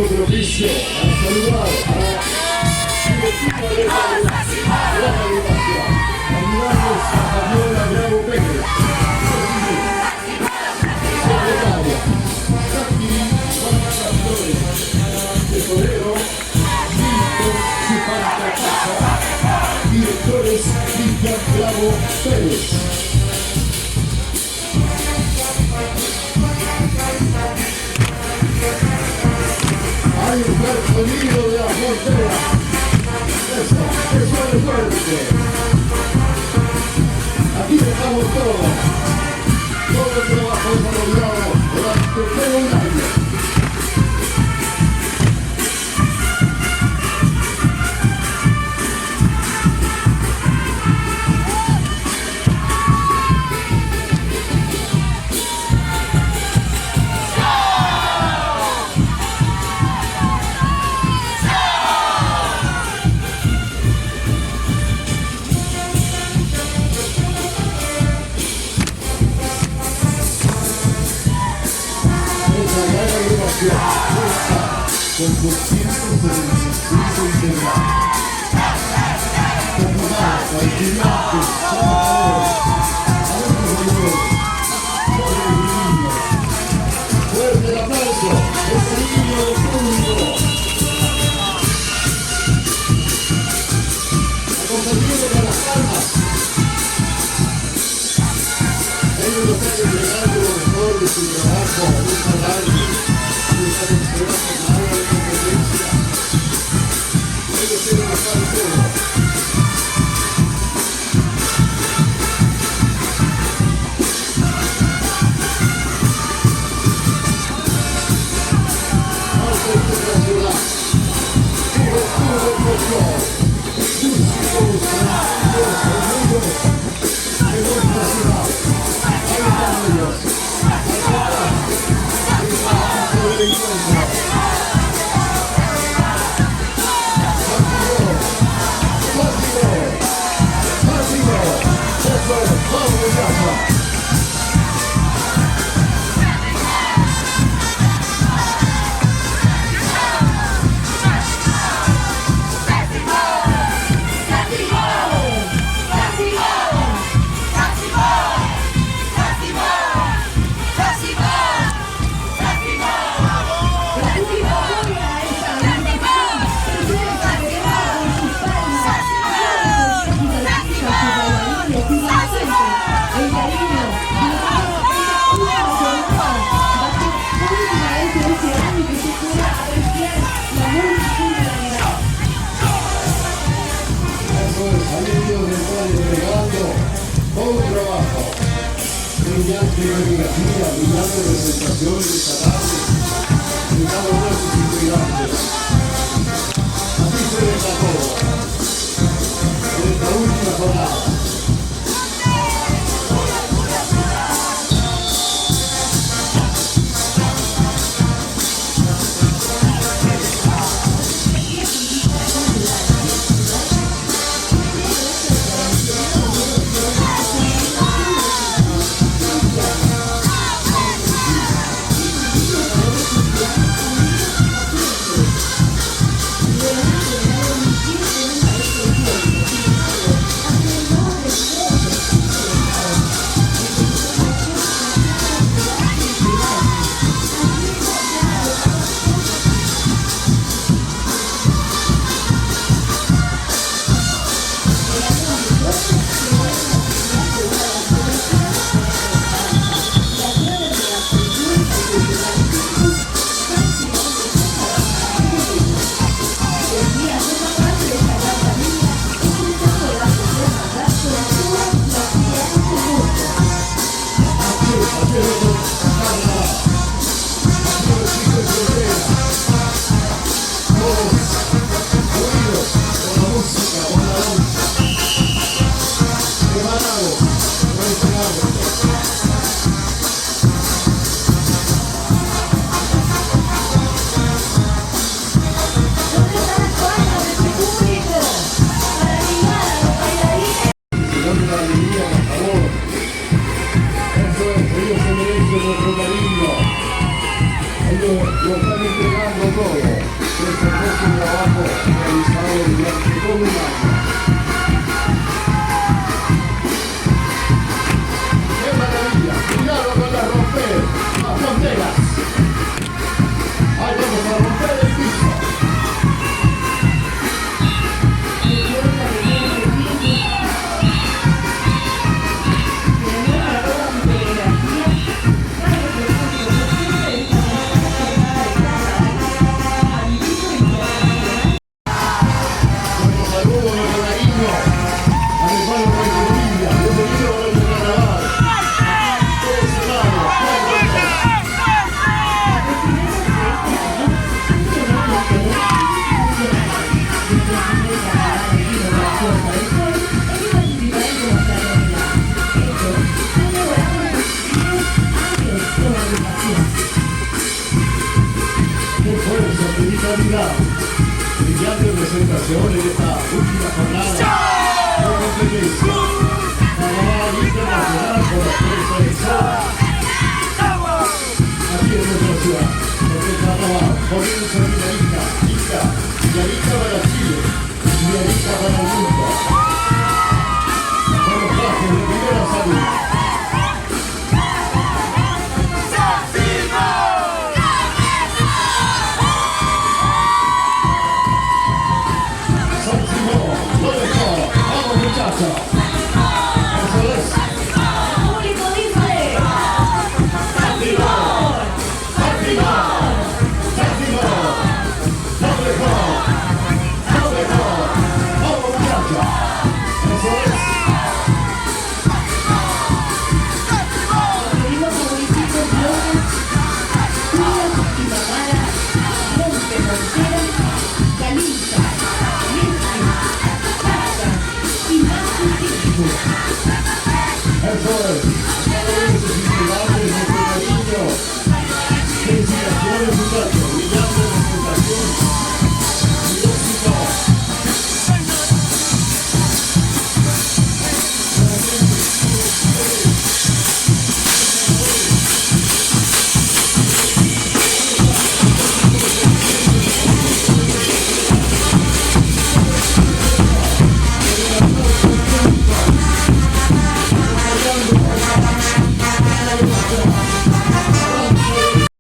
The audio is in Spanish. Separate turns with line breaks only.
propicio para saludar a la directiva de la agrupación. Ayudamos a Fabiola Bravo Pérez, secretaria, Jacqueline Juana Flores, tesorero, Víctor Chupanta Casa, directores Cristian Bravo Pérez. Hay un buen sonido de la frontera. Eso es fuerte. Aquí dejamos todo el trabajo desarrollado durante todo un año. Con 276 integrantes, formada por estudiantes, trabajadores, adultos mayores, jóvenes y niños. Fuerte el aplauso, el cariño del público. Acompañado con las palmas. Ellos nos están entregando lo mejor de su trabajo, de su salario, de esta consideración. Brillante representación destacable de cada uno de sus integrantes. Así se destacó en esta última jornada. lo están entregando todo. Este hermoso trabajo realizado durante todo un año. ¡Qué maravilla! Cuidado con la romper las fronteras. Ahí vamos a romper el piso. Brillante presentación en esta última jornada de competencia. Carnaval internacional por la televisora aquí en nuestra ciudad. Porque el carnaval comienza